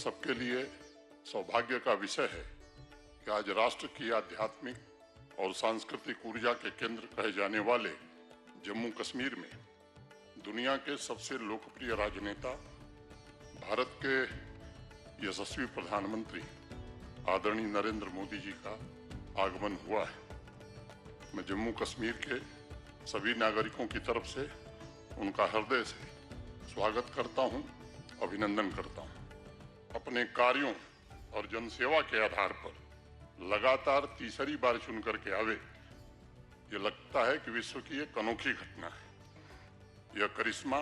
सबके लिए सौभाग्य का विषय है कि आज राष्ट्र की आध्यात्मिक और सांस्कृतिक ऊर्जा के केंद्र कहे जाने वाले जम्मू कश्मीर में दुनिया के सबसे लोकप्रिय राजनेता, भारत के यशस्वी प्रधानमंत्री आदरणीय नरेंद्र मोदी जी का आगमन हुआ है। मैं जम्मू कश्मीर के सभी नागरिकों की तरफ से उनका हृदय से स्वागत करता हूं, अभिनंदन करता हूं। अपने कार्यों और जनसेवा के आधार पर लगातार तीसरी बार चुनकर के आवे, ये लगता है कि विश्व की एक अनोखी घटना है। यह करिश्मा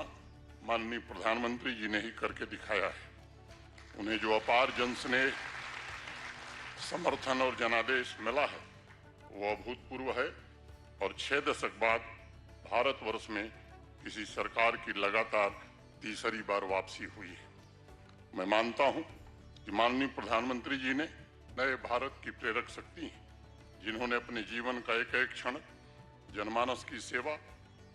माननीय प्रधानमंत्री जी ने ही करके दिखाया है। उन्हें जो अपार जनस्नेह, समर्थन और जनादेश मिला है वो अभूतपूर्व है और 6 दशक बाद भारतवर्ष में किसी सरकार की लगातार तीसरी बार वापसी हुई है। मैं मानता हूं कि माननीय प्रधानमंत्री जी ने नए भारत की प्रेरक शक्ति हैं, जिन्होंने अपने जीवन का एक एक क्षण जनमानस की सेवा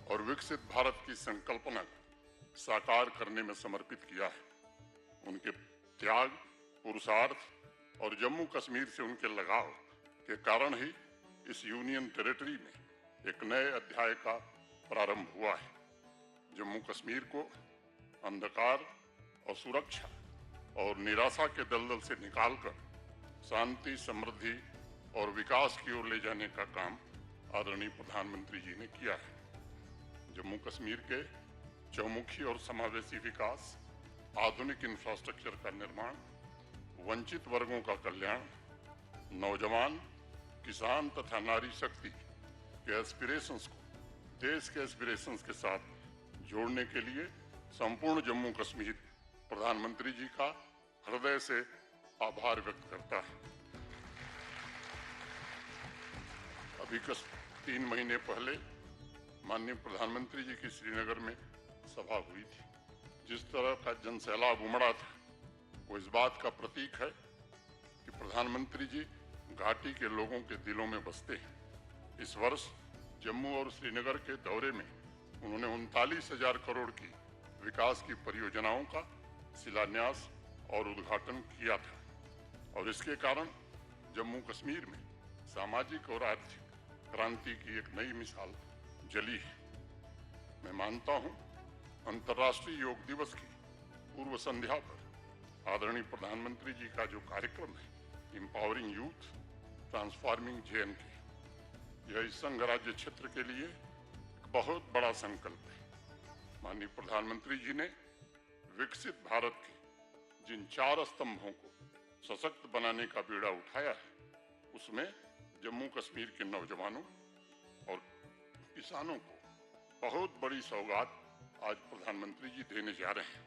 और विकसित भारत की संकल्पना को साकार करने में समर्पित किया है। उनके त्याग, पुरुषार्थ और जम्मू कश्मीर से उनके लगाव के कारण ही इस यूनियन टेरिटरी में एक नए अध्याय का प्रारंभ हुआ है। जम्मू कश्मीर को अंधकार और सुरक्षा और निराशा के दलदल से निकालकर शांति, समृद्धि और विकास की ओर ले जाने का काम आदरणीय प्रधानमंत्री जी ने किया है। जम्मू कश्मीर के चौमुखी और समावेशी विकास, आधुनिक इंफ्रास्ट्रक्चर का निर्माण, वंचित वर्गों का कल्याण, नौजवान, किसान तथा नारी शक्ति के एस्पिरेशंस को देश के एस्पिरेशंस के साथ जोड़ने के लिए संपूर्ण जम्मू कश्मीर प्रधानमंत्री जी का हृदय से आभार व्यक्त करता है। अभी 3 महीने पहले माननीय प्रधानमंत्री जी की श्रीनगर में सभा हुई थी। जिस तरह का जनसैलाब उमड़ा था वो इस बात का प्रतीक है कि प्रधानमंत्री जी घाटी के लोगों के दिलों में बसते हैं। इस वर्ष जम्मू और श्रीनगर के दौरे में उन्होंने 39,000 करोड़ की विकास की परियोजनाओं का शिलान्यास और उद्घाटन किया था और इसके कारण जम्मू कश्मीर में सामाजिक और आर्थिक क्रांति की एक नई मिसाल जली है। मैं मानता हूं अंतर्राष्ट्रीय योग दिवस की पूर्व संध्या पर आदरणीय प्रधानमंत्री जी का जो कार्यक्रम है, एम्पावरिंग यूथ ट्रांसफॉर्मिंग JNK, यह इस संघ राज्य क्षेत्र के लिए एक बहुत बड़ा संकल्प है। माननीय प्रधानमंत्री जी ने विकसित भारत के जिन 4 स्तंभों को सशक्त बनाने का बीड़ा उठाया है, उसमें जम्मू कश्मीर के नौजवानों और किसानों को बहुत बड़ी सौगात आज प्रधानमंत्री जी देने जा रहे हैं।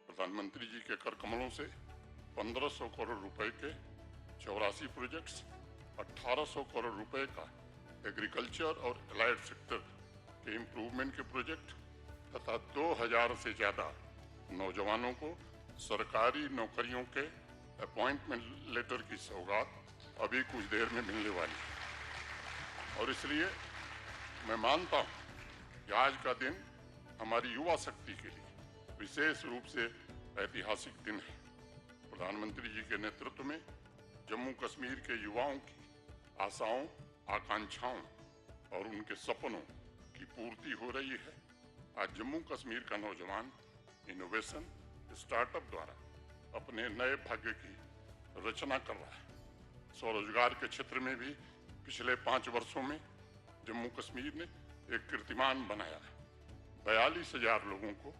प्रधानमंत्री जी के कर कमलों से 1500 करोड़ रुपए के 84 प्रोजेक्ट्स, 1800 करोड़ रुपए का एग्रीकल्चर और एलाइड सेक्टर के इम्प्रूवमेंट के प्रोजेक्ट तथा 2000 से ज्यादा नौजवानों को सरकारी नौकरियों के अपॉइंटमेंट लेटर की सौगात अभी कुछ देर में मिलने वाली है। और इसलिए मैं मानता हूं कि आज का दिन हमारी युवा शक्ति के लिए विशेष रूप से ऐतिहासिक दिन है। प्रधानमंत्री जी के नेतृत्व में जम्मू कश्मीर के युवाओं की आशाओं, आकांक्षाओं और उनके सपनों की पूर्ति हो रही है। आज जम्मू कश्मीर का नौजवान इनोवेशन, स्टार्टअप द्वारा अपने नए भाग्य की रचना कर रहा है। स्वरोजगार के क्षेत्र में भी पिछले 5 वर्षों में जम्मू कश्मीर ने एक कीर्तिमान बनाया है। 42,000 लोगों को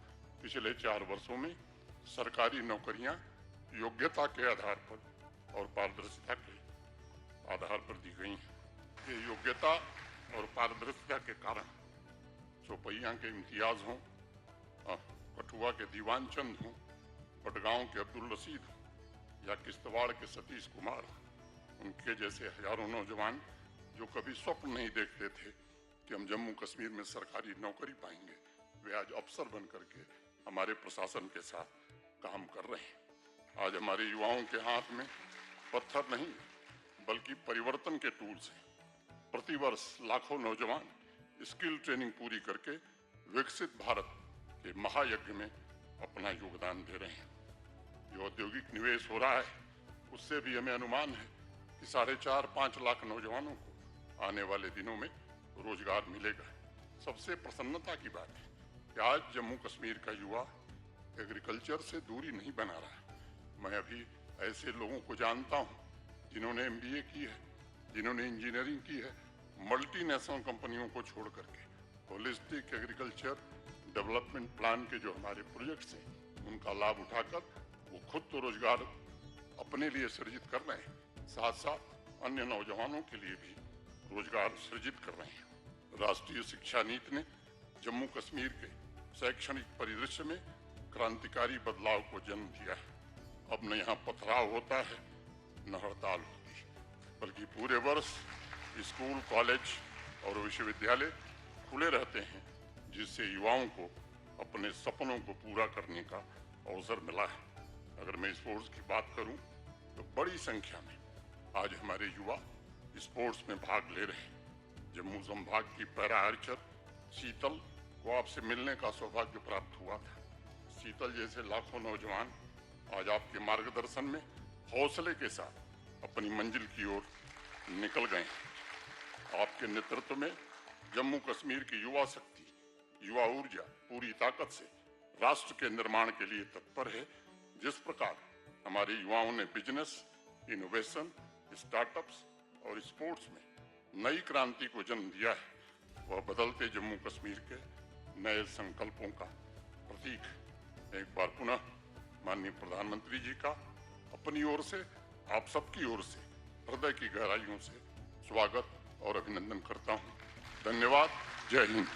पिछले 4 वर्षों में सरकारी नौकरियां योग्यता के आधार पर और पारदर्शिता के आधार पर दी गई हैं। ये योग्यता और पारदर्शिता के कारण चौपैया के इम्तियाज हों, कठुआ के दीवान चंद हों, बडगांव के अब्दुल रशीद हों या किश्तवाड़ के सतीश कुमार हों, उनके जैसे हजारों नौजवान जो कभी स्वप्न नहीं देखते थे कि हम जम्मू कश्मीर में सरकारी नौकरी पाएंगे, वे आज अफसर बन करके हमारे प्रशासन के साथ काम कर रहे हैं। आज हमारे युवाओं के हाथ में पत्थर नहीं बल्कि परिवर्तन के टूल्स हैं। प्रतिवर्ष लाखों नौजवान स्किल ट्रेनिंग पूरी करके विकसित भारत के महायज्ञ में अपना योगदान दे रहे हैं। जो औद्योगिक निवेश हो रहा है उससे भी हमें अनुमान है कि 4.5-5 लाख नौजवानों को आने वाले दिनों में रोजगार मिलेगा। सबसे प्रसन्नता की बात है कि आज जम्मू कश्मीर का युवा एग्रीकल्चर से दूरी नहीं बना रहा है। मैं अभी ऐसे लोगों को जानता हूं जिन्होंने MBA की है, जिन्होंने इंजीनियरिंग की है, मल्टीनेशनल कंपनियों को छोड़ करके होलिस्टिक एग्रीकल्चर डेवलपमेंट प्लान के जो हमारे प्रोजेक्ट्स हैं उनका लाभ उठाकर वो खुद तो रोजगार अपने लिए सृजित कर रहे हैं, साथ साथ अन्य नौजवानों के लिए भी रोजगार सृजित कर रहे हैं। राष्ट्रीय शिक्षा नीति ने जम्मू कश्मीर के शैक्षणिक परिदृश्य में क्रांतिकारी बदलाव को जन्म दिया है। अब न यहाँ पथराव होता है न हड़ताल होती है, बल्कि पूरे वर्ष स्कूल, कॉलेज और विश्वविद्यालय खुले रहते हैं, जिससे युवाओं को अपने सपनों को पूरा करने का अवसर मिला है। अगर मैं स्पोर्ट्स की बात करूं तो बड़ी संख्या में आज हमारे युवा स्पोर्ट्स में भाग ले रहे हैं। जम्मू संभाग की पैरा आर्चर शीतल को आपसे मिलने का सौभाग्य प्राप्त हुआ था। शीतल जैसे लाखों नौजवान आज आपके मार्गदर्शन में हौसले के साथ अपनी मंजिल की ओर निकल गए हैं। आपके नेतृत्व में जम्मू कश्मीर की युवा शक्ति, युवा ऊर्जा पूरी ताकत से राष्ट्र के निर्माण के लिए तत्पर है। जिस प्रकार हमारे युवाओं ने बिजनेस, इनोवेशन, स्टार्टअप्स और स्पोर्ट्स में नई क्रांति को जन्म दिया है, वह बदलते जम्मू कश्मीर के नए संकल्पों का प्रतीक है। एक बार पुनः माननीय प्रधानमंत्री जी का अपनी ओर से, आप सबकी ओर से हृदय की गहराइयों से स्वागत और अभिनंदन करता हूं। धन्यवाद। जय हिंद।